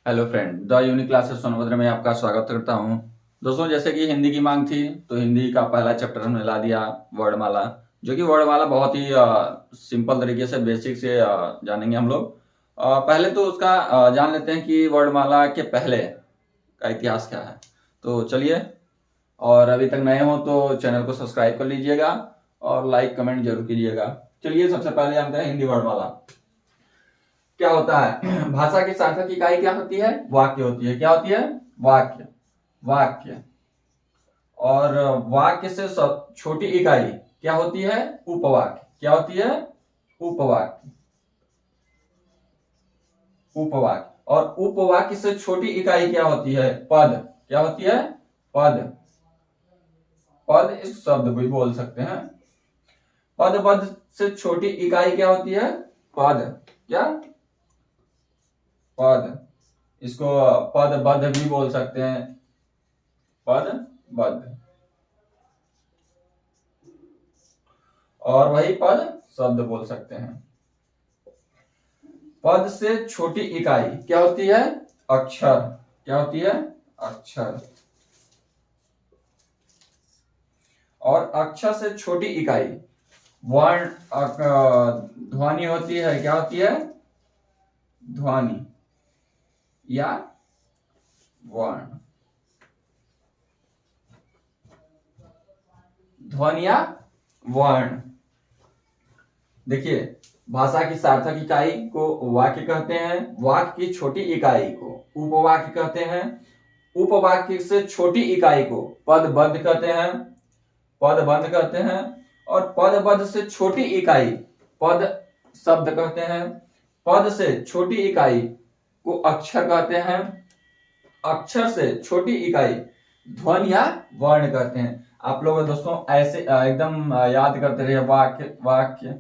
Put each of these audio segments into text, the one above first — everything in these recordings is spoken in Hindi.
Hello friend, the unique classes Sonbhadra में आपका स्वागत करता हूं। दोस्तों, जैसे कि हिंदी की मांग थी तो हिंदी का पहला चैप्टर हमने ला दिया वर्णमाला, जो कि वर्णमाला बहुत ही सिंपल तरीके से बेसिक से जानेंगे हम लोग। पहले तो उसका जान लेते हैं कि वर्णमाला के पहले का इतिहास क्या है। तो चलिए, और अभी तक नए हो तो चैनल को सब्सक्राइब कर लीजिएगा और लाइक कमेंट जरूर कीजिएगा। चलिए, सबसे पहले जानते हैं हिंदी वर्णमाला क्या होता है। भाषा की सार्थक इकाई क्या होती है? वाक्य होती है। क्या होती है? वाक्य। वाक्य। और वाक्य से छोटी इकाई क्या होती है? उपवाक्य। क्या होती है? उपवाक्य। उपवाक्य। और उपवाक्य से छोटी इकाई क्या होती है? पद। क्या होती है? पद। पद इस शब्द भी बोल सकते हैं। पद पद से छोटी इकाई क्या होती है? पद। क्या? पद। इसको पद बद्ध भी बोल सकते हैं। पद बद्ध। और वही पद शब्द बोल सकते हैं। पद से छोटी इकाई क्या होती है? अक्षर। क्या होती है? अक्षर। और अक्षर से छोटी इकाई वर्ण ध्वनि होती है। क्या होती है? ध्वनि या वर्ण। ध्वनि या वर्ण। देखिए, भाषा की सार्थक इकाई को वाक्य कहते हैं। वाक्य की छोटी इकाई को उपवाक्य कहते हैं। उपवाक्य से छोटी इकाई को पदबद्ध कहते हैं। पदबद्ध कहते हैं। और पदबद्ध से छोटी इकाई पद शब्द कहते हैं। पद से छोटी इकाई को अक्षर कहते हैं। अक्षर से छोटी इकाई ध्वनि या वर्ण कहते हैं। आप लोग दोस्तों ऐसे एकदम याद करते रहिए वाक्य वाक्य,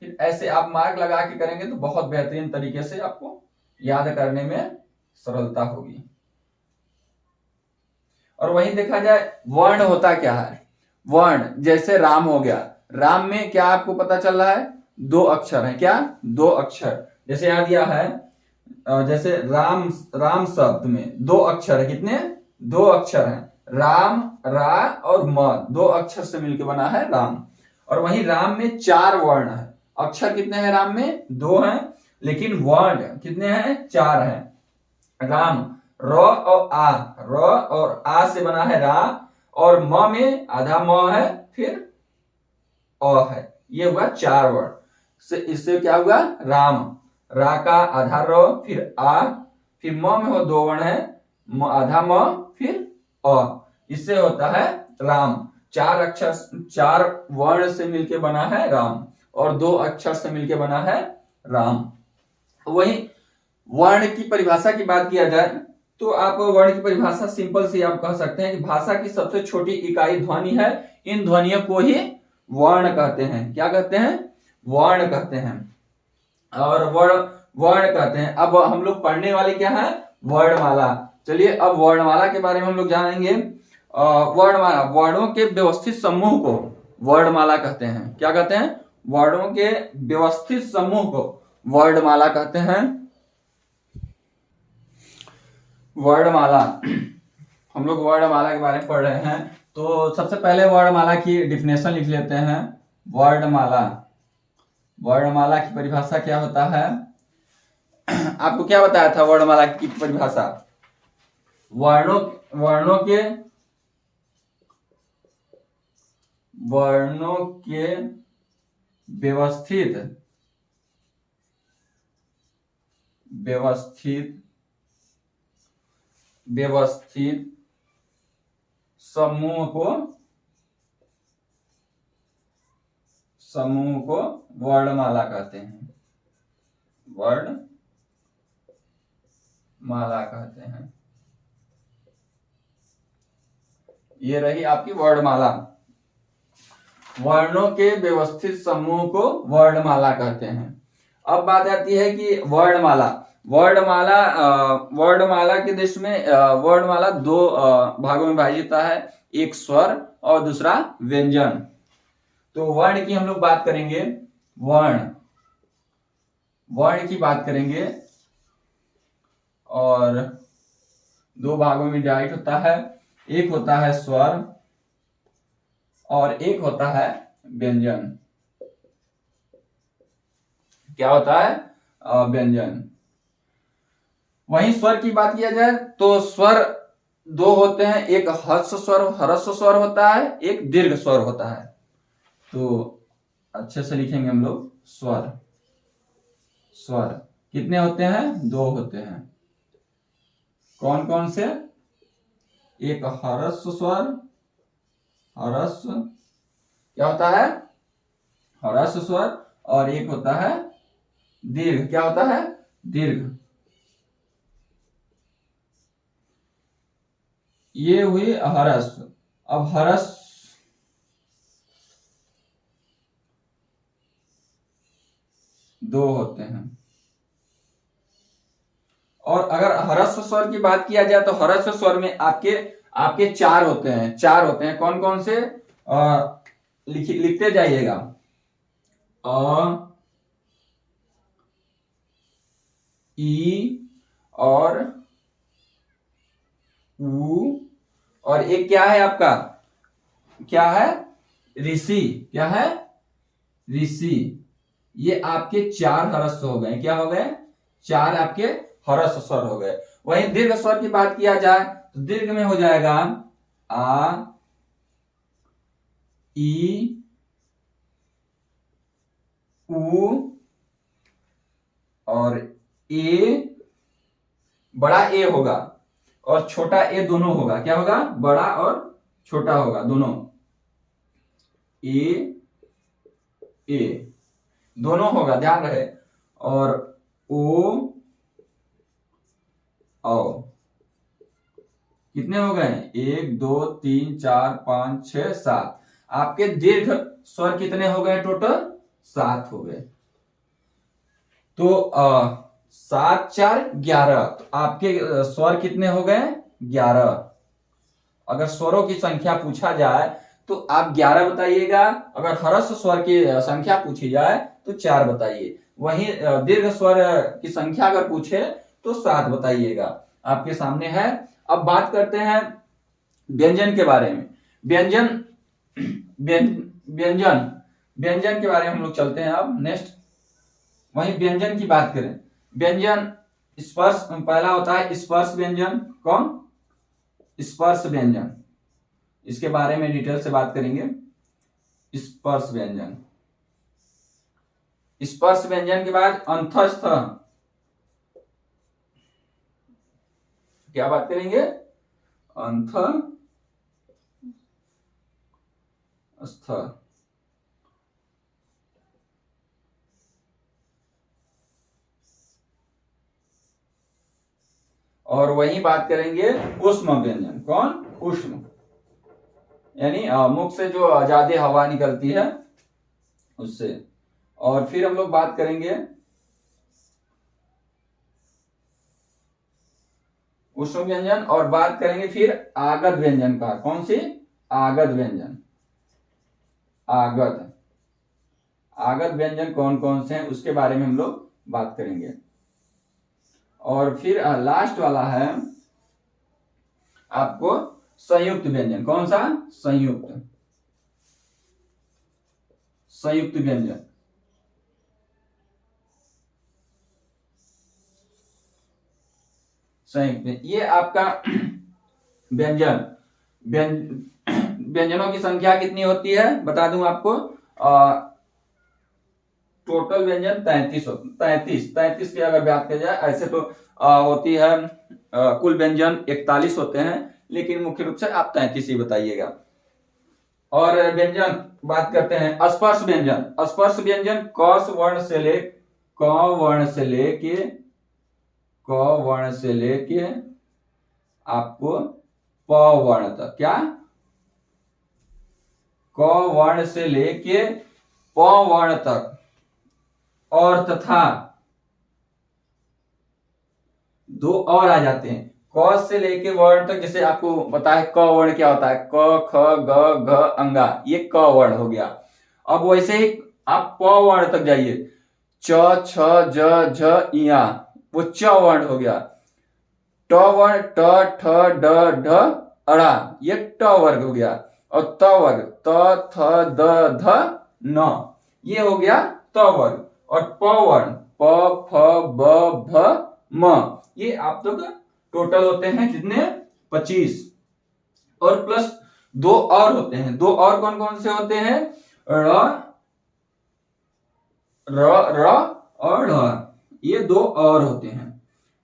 फिर ऐसे आप मार्क लगा के करेंगे तो बहुत बेहतरीन तरीके से आपको याद करने में सरलता होगी। और वहीं देखा जाए वर्ण होता क्या है। वर्ण जैसे राम हो गया। राम में क्या आपको पता चल रहा है? दो अक्षर है। क्या? दो अक्षर। जैसे यहां दिया है, जैसे राम, राम शब्द में दो अक्षर है। कितने? दो अक्षर हैं। राम, रा और म, दो अक्षर से मिलकर बना है राम। और वहीं राम में चार वर्ण है। अक्षर कितने हैं राम में? दो हैं, लेकिन वर्ण कितने हैं? चार हैं। राम र और आ, र और आ से बना है रा, और म में आधा म है, फिर अ है। ये हुआ चार वर्ण। इससे क्या हुआ? राम। रा का आधा र, फिर आ, फिर म में हो दो वर्ण है, आधा म, फिर अ। इससे होता है राम। चार अक्षर, चार वर्ण से मिलके बना है राम, और दो अक्षर से मिलके बना है राम। वही वर्ण की परिभाषा की बात किया जाए तो आप वर्ण की परिभाषा सिंपल सी आप कह सकते हैं कि भाषा की सबसे छोटी इकाई ध्वनि है। इन ध्वनियों को ही वर्ण कहते हैं। क्या कहते हैं? वर्ण कहते हैं। और वर्ण वर्ण कहते हैं। अब हम लोग पढ़ने वाले क्या है? वर्णमाला। चलिए, अब वर्णमाला के बारे में हम लोग जानेंगे। वर्णमाला, वर्णों के व्यवस्थित समूह को वर्णमाला कहते हैं। क्या कहते हैं? वर्णों के व्यवस्थित समूह को वर्णमाला कहते हैं। वर्णमाला, हम लोग वर्णमाला के बारे में पढ़ रहे हैं तो सबसे पहले वर्णमाला की डिफिनेशन लिख लेते हैं। वर्णमाला, वर्णमाला की परिभाषा क्या होता है? आपको क्या बताया था वर्णमाला की परिभाषा? वर्णों वर्णों के वर्णों के व्यवस्थित व्यवस्थित व्यवस्थित समूह को वर्णमाला कहते हैं। वर्णमाला कहते हैं। ये रही आपकी वर्णमाला। वर्णों के व्यवस्थित समूह को वर्णमाला कहते हैं। अब बात आती है कि वर्णमाला, वर्णमाला के देश में वर्णमाला दो भागों में विभाजित है। एक स्वर और दूसरा व्यंजन। तो वर्ण की हम लोग बात करेंगे। वर्ण की बात करेंगे। और दो भागों में डिवाइड होता है। एक होता है स्वर और एक होता है व्यंजन। क्या होता है? व्यंजन। वहीं स्वर की बात किया जाए तो स्वर दो होते हैं, एक ह्रस्व स्वर होता है, एक दीर्घ स्वर होता है। तो अच्छे से लिखेंगे हम लोग, स्वर। स्वर कितने होते हैं? दो होते हैं। कौन कौन से? एक ह्रस्व स्वर, ह्रस्व क्या होता है? ह्रस्व स्वर, और एक होता है दीर्घ। क्या होता है? दीर्घ। ये हुई ह्रस्व। अब ह्रस्व दो होते हैं। और अगर ह्रस्व स्वर की बात किया जाए तो ह्रस्व स्वर में आपके आपके चार होते हैं। चार होते हैं। कौन कौन से? लिखते जाइएगा। अ, ई और उ, और एक क्या है आपका? क्या है? ऋषि। क्या है? ऋषि। ये आपके चार ह्रस्व हो गए। क्या हो गए? चार आपके ह्रस्व स्वर हो गए। वहीं दीर्घ स्वर की बात किया जाए तो दीर्घ में हो जाएगा आ, ई, उ और ए। बड़ा ए होगा और छोटा ए दोनों होगा। क्या होगा? बड़ा और छोटा होगा दोनों। ए ए दोनों होगा, ध्यान रहे। और ओ औ। कितने हो गए? 1 2 3 4 5 6 7। आपके दीर्घ स्वर कितने हो गए? टोटल 7 हो गए। तो 7 4 11। तो आपके स्वर कितने हो गए? 11। अगर स्वरों की संख्या पूछा जाए तो आप 11 बताइएगा। अगर ह्रस्व स्वर की संख्या पूछी जाए तो 4 बताइए। वहीं दीर्घ स्वर की संख्या अगर पूछे तो 7 बताइएगा। आपके सामने है। अब बात करते हैं व्यंजन के बारे में। व्यंजन व्यंजन व्यंजन के बारे में हम लोग चलते हैं अब नेक्स्ट। वहीं व्यंजन की बात करें, व्यंजन स्पर्श पहला होता है स्पर्श व्यंजन। कौन? स्पर्श व्यंजन। इसके बारे में डिटेल से बात करेंगे। स्पर्श व्यंजन। स्पर्श व्यंजन के बाद अंतस्थ। क्या बात करेंगे? अंतस्थ। और वही बात करेंगे ऊष्म व्यंजन। कौन? ऊष्म, यानी मुख से जो ज्यादा हवा निकलती है उससे। और फिर हम लोग बात करेंगे ऊष्म व्यंजन, और बात करेंगे फिर आगत व्यंजन का। कौन सी? आगत व्यंजन। आगत आगत व्यंजन कौन कौन से हैं उसके बारे में हम लोग बात करेंगे। और फिर लास्ट वाला है आपको संयुक्त व्यंजन। कौन सा? संयुक्त संयुक्त व्यंजन। संयुक्त, ये आपका व्यंजन व्यंजनों की संख्या कितनी होती है बता दूं आपको। टोटल व्यंजन 33 की अगर बात की जाए, ऐसे तो होती है कुल व्यंजन 41 होते हैं, लेकिन मुख्य रूप से आप 33 ही बताइएगा। और व्यंजन बात करते हैं स्पर्श व्यंजन। स्पर्श व्यंजन क वर्ण से ले क वर्ण से लेके क वर्ण से लेके आपको प वर्ण तक। क्या? क वर्ण से लेके प वर्ण तक, और तथा दो और आ जाते हैं क से लेके वर्ण तक। जैसे आपको पता है क वर्ण क्या होता है? क ख ग घ अंगा, ये क वर्ण हो गया। अब वैसे ही आप प वर्ण तक जाइए, च छ ज झ इया, वो च वर्ण हो गया। ट वर्ण ट ठ ड ढ अड़ा, ये ट वर्ग हो गया। और त वर्ग त थ द ध न, ये हो गया त वर्ग। और प वर्ण प फ ब भ म, ये आप लोग टोटल होते हैं कितने 25। और प्लस दो और होते हैं, दो और कौन कौन से होते हैं, र र और ढ, ये दो और होते हैं।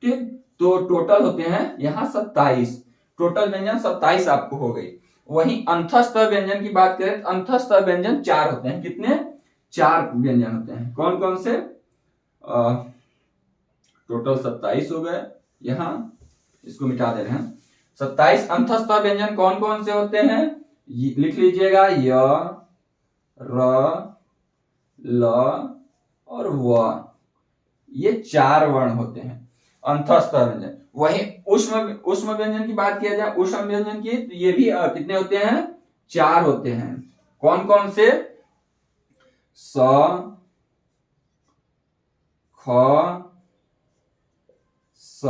ठीक, तो टोटल होते हैं यहाँ 27। टोटल व्यंजन 27 आपको हो गई। वहीं अंतस्थ व्यंजन की बात करें तो अंतस्थ व्यंजन 4 होते हैं। कितने, 4 व्यंजन होते हैं। कौन कौन से, टोटल 27 हो गए। यहाँ इसको मिटा दे रहे हैं। 27 अंतस्थ व्यंजन कौन कौन से होते हैं, लिख लीजिएगा, य र ल और व, ये 4 वर्ण होते हैं अंतस्थ व्यंजन। वही उष्म व्यंजन की बात किया जाए, उष्म व्यंजन की, तो ये भी कितने होते हैं, 4 होते हैं। कौन कौन से, स ख स,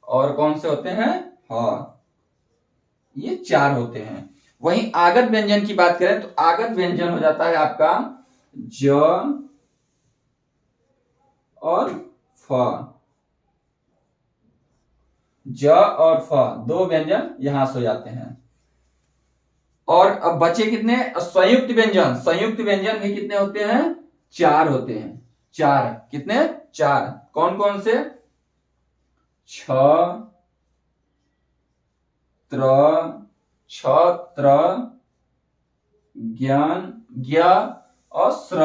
और कौन से होते हैं, ह, ये 4 होते हैं। वहीं आगत व्यंजन की बात करें तो आगत व्यंजन हो जाता है आपका ज और फ, ज और फ, दो व्यंजन यहां से हो जाते हैं। और अब बचे कितने, संयुक्त व्यंजन। संयुक्त व्यंजन भी कितने होते हैं, 4 होते हैं। 4 कितने, 4, कौन कौन से, छ त्र, छत्र, ज्ञान, ज्ञ और स्र।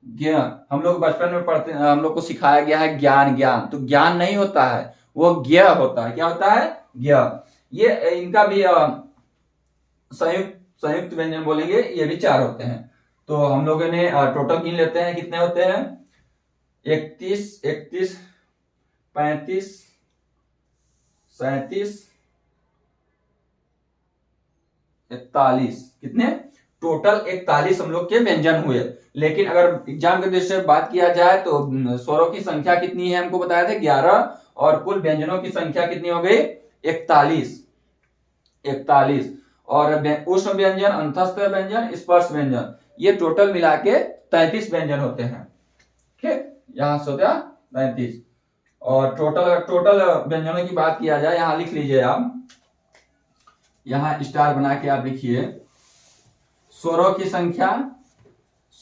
ज्ञ, हम लोग बचपन में पढ़ते, हम लोग को सिखाया गया है ज्ञान, ज्ञान, तो ज्ञान नहीं होता है, वो ज्ञ होता है। क्या होता है, ज्ञ। ये इनका भी संयुक्त व्यंजन बोलेंगे, ये भी 4 होते हैं। तो हम लोगों ने टोटल गिन लेते हैं, कितने होते हैं, 31, 35, 37, 41, कितने, टोटल 41 हम लोग के व्यंजन हुए। लेकिन अगर एग्जाम के दृष्टि से बात किया जाए तो स्वरों की संख्या कितनी है, हमको बताया था 11, और कुल व्यंजनों की संख्या कितनी हो गई, 41। और उष्म व्यंजन, अंतस्थ व्यंजन, स्पर्श व्यंजन, ये टोटल मिला के 33 व्यंजन होते हैं। ठीक, यहां से होता है 33। और टोटल व्यंजनों की बात किया जाए, यहां लिख लीजिए आप, यहां स्टार बना के आप लिखिए, स्वरों की संख्या,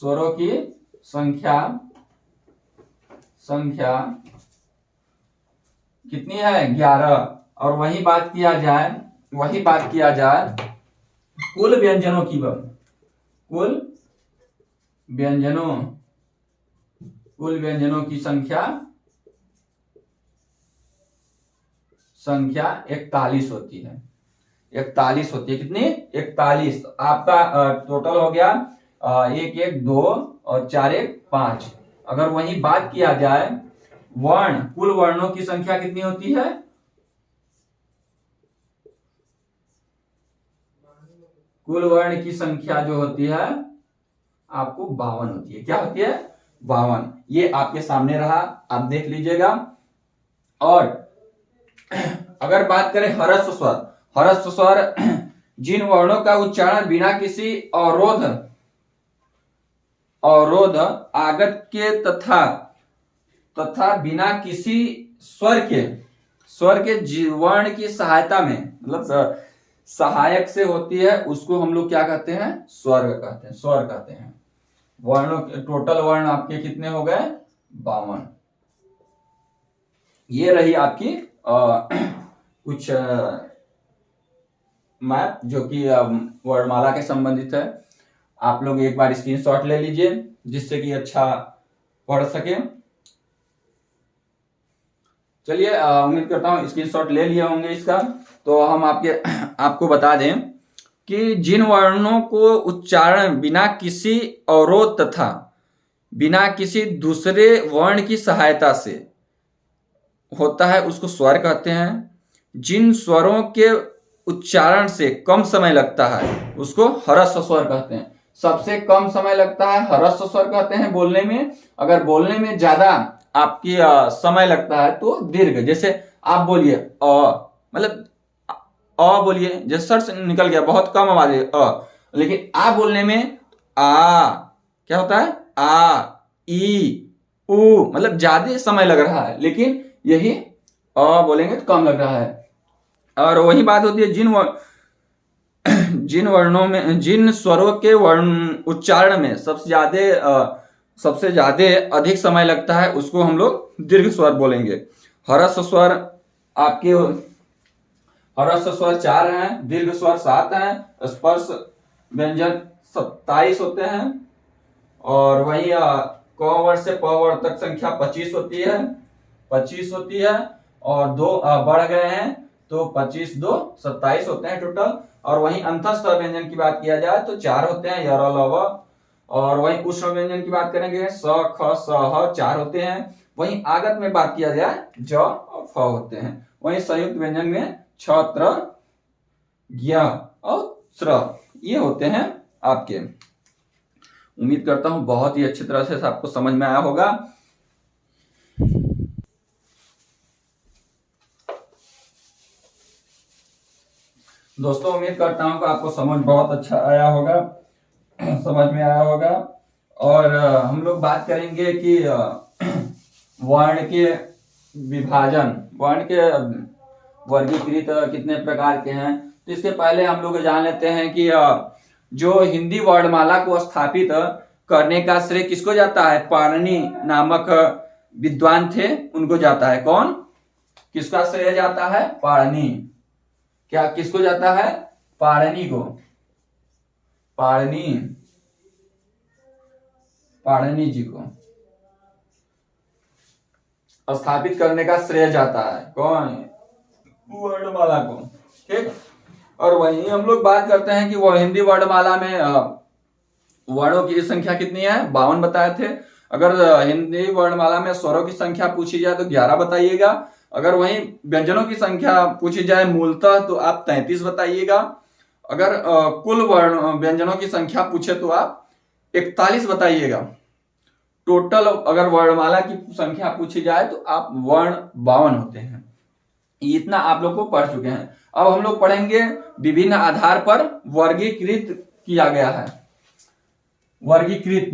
स्वरों की संख्या कितनी है, 11। और वही बात किया जाए कुल व्यंजनों की, कुल व्यंजनों की संख्या 41 होती है। 41 होती है, कितनी, 41। आपका टोटल हो गया 1 1 2 और 4 1 5। अगर वही बात किया जाए वर्ण, कुल वर्णों की संख्या कितनी होती है, कुल वर्ण की संख्या जो होती है आपको 52 होती है। क्या होती है, 52। ये आपके सामने रहा, आप देख लीजिएगा। और अगर बात करें ह्रस्व स्वर, जिन वर्णों का उच्चारण बिना किसी अवरोध आगत के तथा बिना किसी स्वर के वर्ण की सहायता में, मतलब सहायक से होती है, उसको हम लोग क्या कहते हैं, स्वर कहते हैं। वर्णों के टोटल वर्ण आपके कितने हो गए, 52। ये रही आपकी कुछ मैप जो कि वर्णमाला के संबंधित है। आप लोग एक बार स्क्रीनशॉट ले लीजिए, जिससे कि अच्छा पढ़ सके। चलिए, उम्मीद करता हूँ स्क्रीनशॉट ले लिए होंगे इसका। तो हम आपको बता दें कि जिन वर्णों को उच्चारण बिना किसी अवरोध तथा बिना किसी दूसरे वर्ण की सहायता से होता है, उसको स्वर कहते हैं। जिन स्वरों के उच्चारण से कम समय लगता है, उसको ह्रस्व स्वर कहते हैं। सबसे कम समय लगता है ह्रस्व स्वर कहते हैं बोलने में। अगर बोलने में ज्यादा आपकी समय लगता है तो दीर्घ। जैसे आप बोलिए मतलब बोलिए, जैसे सर से निकल गया, बहुत कम आवाज है लेकिन आ बोलने में क्या होता है, ई उ, मतलब ज्यादा समय लग रहा है, लेकिन यही बोलेंगे तो कम लग रहा है। और वही बात होती है जिन वर्णों में, जिन स्वरों के वर्ण उच्चारण में सबसे ज्यादा अधिक समय लगता है उसको हम लोग दीर्घ स्वर बोलेंगे। ह्रस्व स्वर आपके ह्रस्व स्वर 4 हैं, दीर्घ स्वर 7 हैं, स्पर्श व्यंजन 27 होते हैं, और वही क वर्ड से प वर्ड तक संख्या 25 होती है, 25 होती है, और 2 बढ़ गए हैं तो 25 2 27 होते हैं टोटल। और वहीं अंतःस्वर व्यंजन की बात किया जाए तो 4 होते हैं, य र ल व। और वहीं उष्ण व्यंजन की बात करेंगे स ख स ह 4 होते हैं। वहीं आगत में बात किया जाए ज और फ होते हैं। वहीं संयुक्त व्यंजन में छ त्र ज्ञ और श्र ये होते हैं आपके। उम्मीद करता हूं बहुत ही अच्छी तरह से आपको समझ में आया होगा। दोस्तों उम्मीद करता हूं कि आपको समझ बहुत अच्छा आया होगा, समझ में आया होगा। और हम लोग बात करेंगे कि वर्ण के विभाजन, वर्ण के वर्गीकृत कितने प्रकार के हैं। तो इसके पहले हम लोग जान लेते हैं कि जो हिंदी वर्णमाला को स्थापित करने का श्रेय किसको जाता है। पाणिनि नामक विद्वान थे, उनको जाता है। कौन, किसका श्रेय जाता है? पाणिनि। क्या किसको जाता है? पाणिनि को। पाणिनि जी को स्थापित करने का श्रेय जाता है। कौन? वर्णमाला को। ठीक। और वहीं हम लोग बात करते हैं कि वो हिंदी वर्णमाला में वर्णों की संख्या कितनी है? 52 बताए थे। अगर हिंदी वर्णमाला में स्वरों की संख्या पूछी जाए तो 11 बताइएगा। अगर वहीं व्यंजनों की संख्या पूछी जाए मूलतः तो आप 33 बताइएगा। अगर कुल वर्ण व्यंजनों की संख्या पूछे तो आप 41 बताइएगा। टोटल अगर वर्णमाला की संख्या पूछी जाए तो आप वर्ण 52 होते हैं। इतना आप लोग को पढ़ चुके हैं। अब हम लोग पढ़ेंगे विभिन्न आधार पर वर्गीकृत किया गया है। वर्गीकृत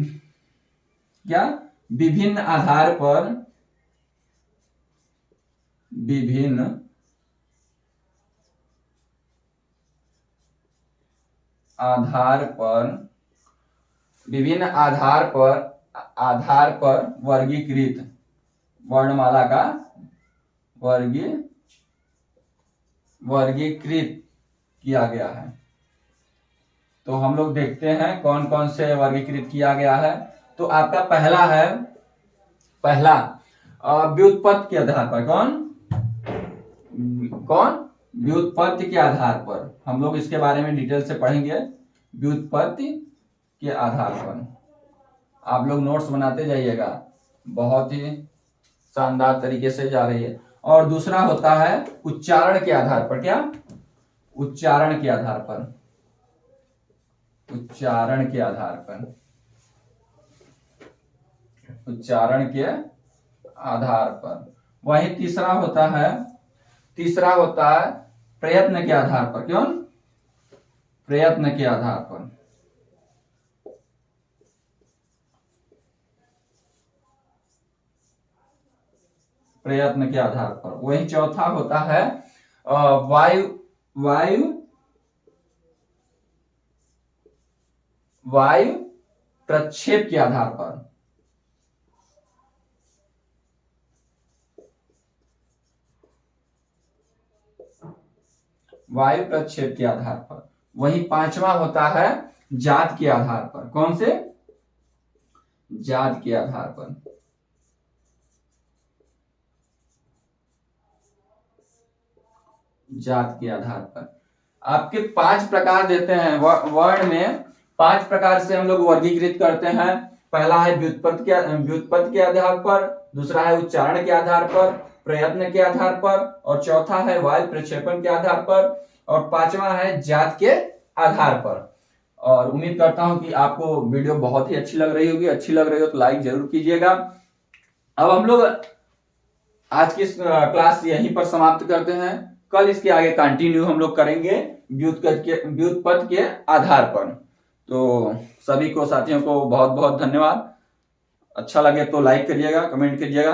क्या? विभिन्न आधार पर, विभिन्न आधार पर वर्गीकृत वर्णमाला का वर्गीकृत किया गया है। तो हम लोग देखते हैं कौन कौन से वर्गीकृत किया गया है। तो आपका पहला व्युत्पत्ति के आधार पर। कौन? व्युत्पत्ति के आधार पर। हम लोग इसके बारे में डिटेल से पढ़ेंगे। व्युत्पत्ति के आधार पर आप लोग नोट्स बनाते जाइएगा, बहुत ही शानदार तरीके से जा रही है। और दूसरा होता है उच्चारण के आधार पर। क्या? उच्चारण के आधार पर। उच्चारण के आधार पर। उच्चारण के आधार पर। वही तीसरा होता है प्रयत्न के आधार पर। क्यों? प्रयत्न के आधार पर। प्रयत्न के आधार पर। वही चौथा होता है वायु प्रक्षेप के आधार पर। वायु प्रक्षेप के आधार पर। वही पांचवा होता है जात के आधार पर। कौन से? जात के आधार पर। जात के आधार पर आपके 5 प्रकार देते हैं। वर्ण में 5 प्रकार से हम लोग वर्गीकृत करते हैं। पहला है व्युत्पत्ति के आधार पर, दूसरा है उच्चारण के आधार पर, प्रयत्न के आधार पर, और चौथा है वायु प्रक्षेपण के आधार पर, और पांचवा है जात के आधार पर। और उम्मीद करता हूं कि आपको वीडियो बहुत ही अच्छी लग रही होगी। अच्छी लग रही हो तो लाइक जरूर कीजिएगा। अब हम लोग आज की क्लास यहीं पर समाप्त करते हैं। कल इसके आगे कंटिन्यू हम लोग करेंगे व्युत्पत्ति के आधार पर। तो सभी को, साथियों को बहुत बहुत धन्यवाद। अच्छा लगे तो लाइक करिएगा, कमेंट करिएगा।